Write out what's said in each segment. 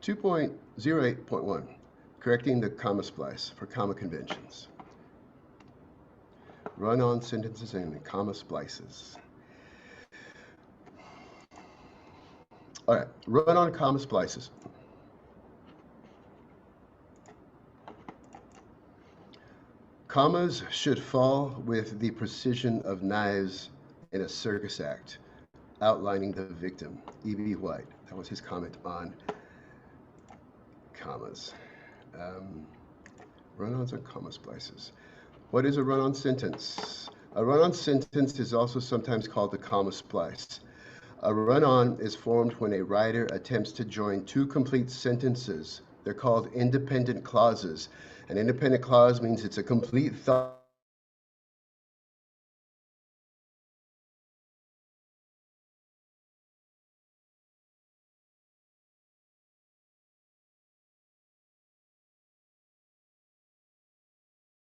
2.08.1, correcting the comma splice for comma conventions. Run-on sentences and comma splices. All right, run-on comma splices. Commas should fall with the precision of knives in a circus act, outlining the victim. E.B. White, that was his comment on commas. Run-ons and comma splices. What is a run-on sentence? A run-on sentence is also sometimes called the comma splice. A run-on is formed when a writer attempts to join two complete sentences. They're called independent clauses. An independent clause means it's a complete thought.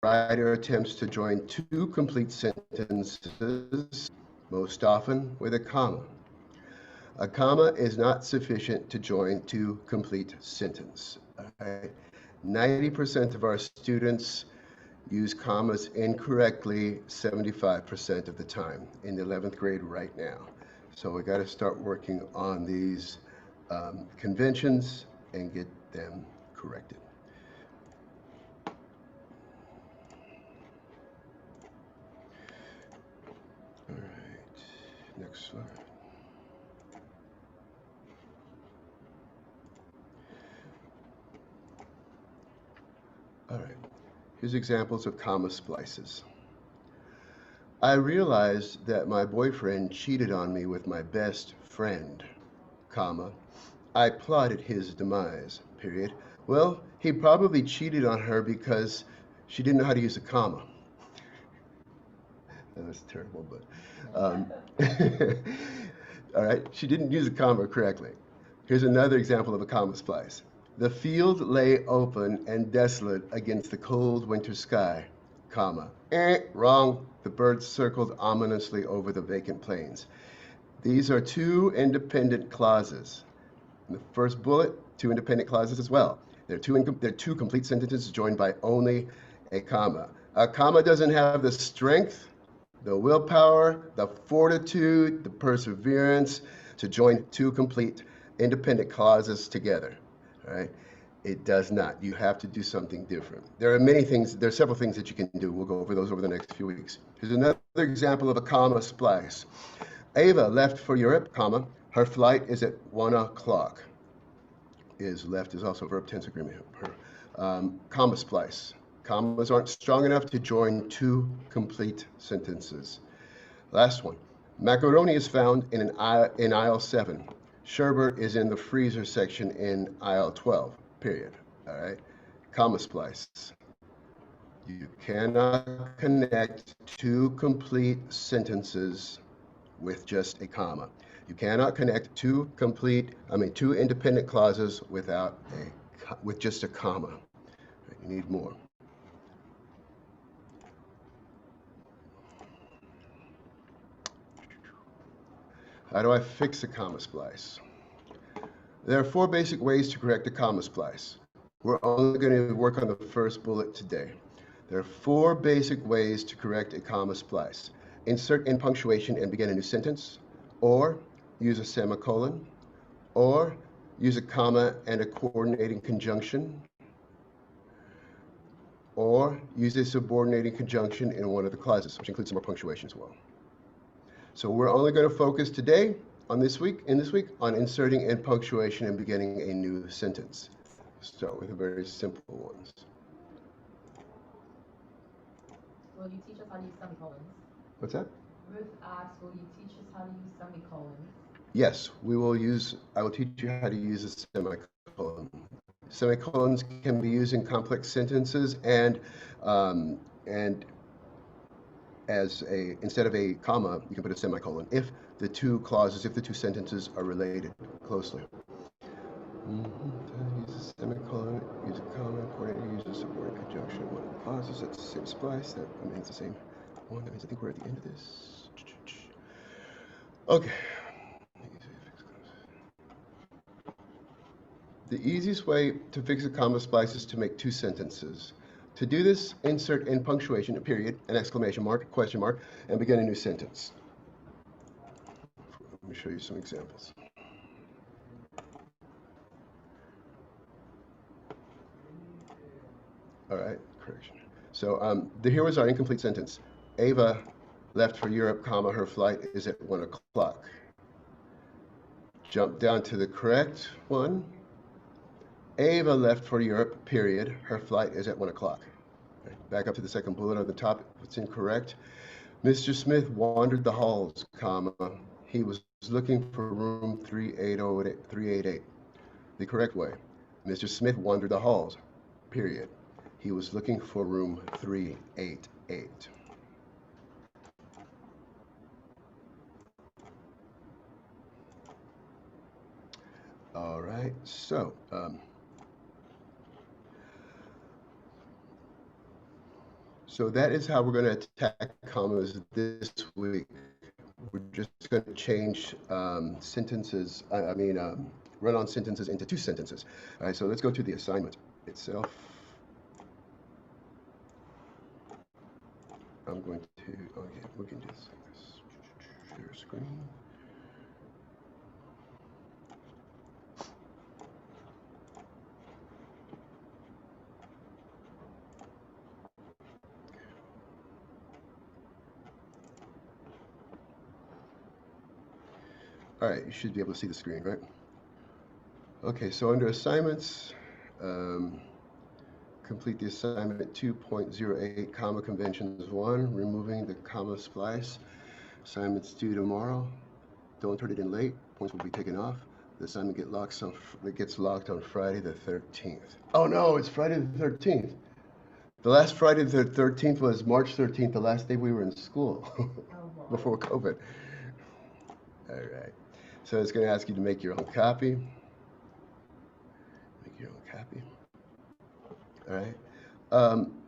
Writer attempts to join two complete sentences, most often with a comma. A comma is not sufficient to join two complete sentences. 90% of our students use commas incorrectly 75% of the time in the 11th grade right now. So we got to start working on these conventions and get them corrected. All right, next slide. All right, here's examples of comma splices. I realized that my boyfriend cheated on me with my best friend, comma. I plotted his demise, period. Well, he probably cheated on her because she didn't know how to use a comma. That was terrible, but all right, she didn't use a comma correctly. Here's another example of a comma splice. The field lay open and desolate against the cold winter sky, comma. Wrong. The birds circled ominously over the vacant plains. These are two independent clauses. In the first bullet, two independent clauses as well. They're two complete sentences joined by only a comma. A comma doesn't have the strength, the willpower, the fortitude, the perseverance to join two complete independent clauses together. All right? It does not. You have to do something different. There are several things that you can do. We'll go over those over the next few weeks. Here's another example of a comma splice. Ava left for Europe, comma. Her flight is at 1 o'clock. Is left is also verb tense agreement. Comma splice. Commas aren't strong enough to join two complete sentences. Last one. Macaroni is found in aisle 7. Sherbet is in the freezer section in aisle 12, period. All right? Comma splice. You cannot connect two complete sentences with just a comma. You cannot connect two independent clauses with just a comma. You need more. How do I fix a comma splice? There are 4 basic ways to correct a comma splice. We're only going to work on the first bullet today. There are 4 basic ways to correct a comma splice. Insert in punctuation and begin a new sentence, or use a semicolon, or use a comma and a coordinating conjunction, or use a subordinating conjunction in one of the clauses, which includes some more punctuation as well. So we're only going to focus today in this week, on inserting in punctuation and beginning a new sentence. Start with the very simple ones. Will you teach us how to use semicolons? What's that? Ruth asks, will you teach us how to use semicolons? Yes, I will teach you how to use a semicolon. Semicolons can be used in complex sentences and instead of a comma, you can put a semicolon if the two sentences are related closely. Use a semicolon, use a comma, coordinate, use a subordinate conjunction. One of the clauses, that's the same splice, that remains the same one. That means I think we're at the end of this. Okay. The easiest way to fix a comma splice is to make two sentences. To do this, insert in punctuation a period, an exclamation mark, question mark, and begin a new sentence. Let me show you some examples. All right, correction. So here was our incomplete sentence. Ava left for Europe, comma, her flight is at 1 o'clock. Jump down to the correct one. Ava left for Europe, period. Her flight is at 1 o'clock. Back up to the second bullet on the top. It's incorrect. Mr. Smith wandered the halls, comma. He was looking for room 388. The correct way. Mr. Smith wandered the halls, period. He was looking for room 388. All right, so that is how we're going to attack commas this week. We're just going to change sentences, run-on sentences into two sentences. All right, so let's go to the assignment itself. I'm going to, okay, we can do this. Share screen. All right, you should be able to see the screen, right? Okay, so under assignments, complete the assignment 2.08, comma conventions 1, removing the comma splice. Assignment's due tomorrow. Don't turn it in late. Points will be taken off. The assignment gets locked on Friday the 13th. Oh no, it's Friday the 13th. The last Friday the 13th was March 13th, the last day we were in school before COVID. All right. So it's going to ask you to make your own copy. Make your own copy. All right.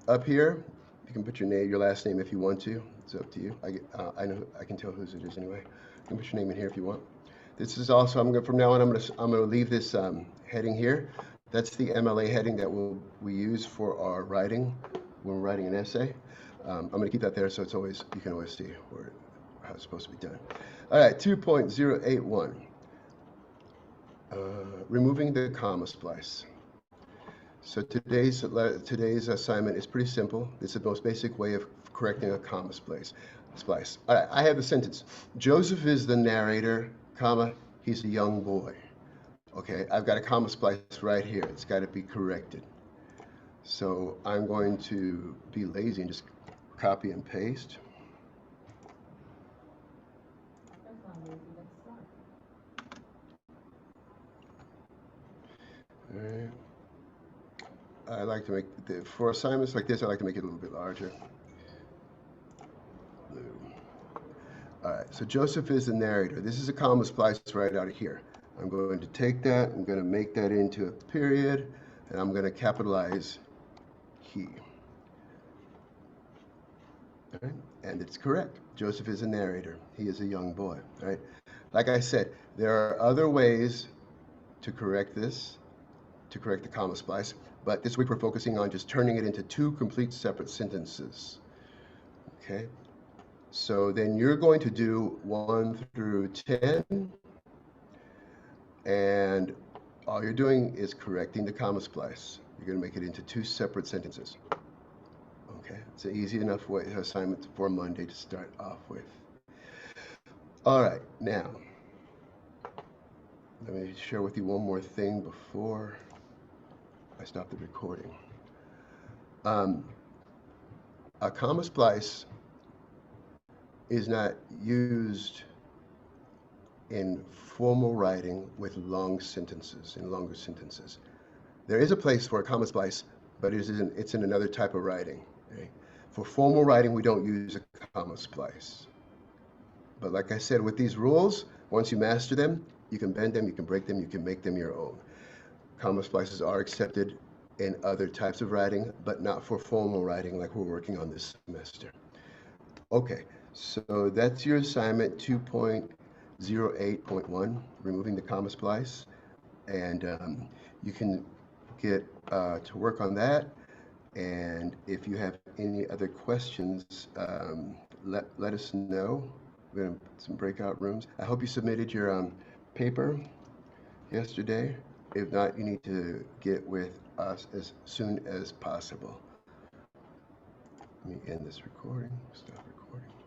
Up here, you can put your name, your last name if you want to. It's up to you. I know I can tell whose it is anyway. You can put your name in here if you want. This is also from now on I'm going to leave this heading here. That's the MLA heading that we use for our writing when we're writing an essay. I'm going to keep that there so you can always see how it's supposed to be done. All right, 2.081. Removing the comma splice. So today's assignment is pretty simple. It's the most basic way of correcting a comma splice. All right, I have the sentence. Joseph is the narrator, comma, he's a young boy. Okay, I've got a comma splice right here. It's got to be corrected. So I'm going to be lazy and just copy and paste. That's not lazy, that's smart. All right. I like to make, for assignments like this, I like to make it a little bit larger. Blue. All right, so Joseph is the narrator. This is a comma splice right out of here. I'm going to take that, I'm going to make that into a period, and I'm going to capitalize he. All right, and it's correct. Joseph is a narrator. He is a young boy. All right. Like I said, there are other ways to correct this, to correct the comma splice, but this week we're focusing on just turning it into two complete separate sentences. Okay. So then you're going to do 1 through 10, and all you're doing is correcting the comma splice. You're going to make it into two separate sentences. Okay, it's an easy enough assignment for Monday to start off with. All right, now, let me share with you one more thing before I stop the recording. A comma splice is not used in formal writing with long sentences, in longer sentences. There is a place for a comma splice, but it's in another type of writing. Okay? For formal writing, we don't use a comma splice. But like I said, with these rules, once you master them, you can bend them, you can break them, you can make them your own. Comma splices are accepted in other types of writing, but not for formal writing like we're working on this semester. Okay, so that's your assignment 2.08.1, removing the comma splice. And you can get to work on that. And if you have any other questions, let us know. We're going to some breakout rooms. I hope you submitted your paper yesterday. If not, you need to get with us as soon as possible. Let me end this recording. Stop recording.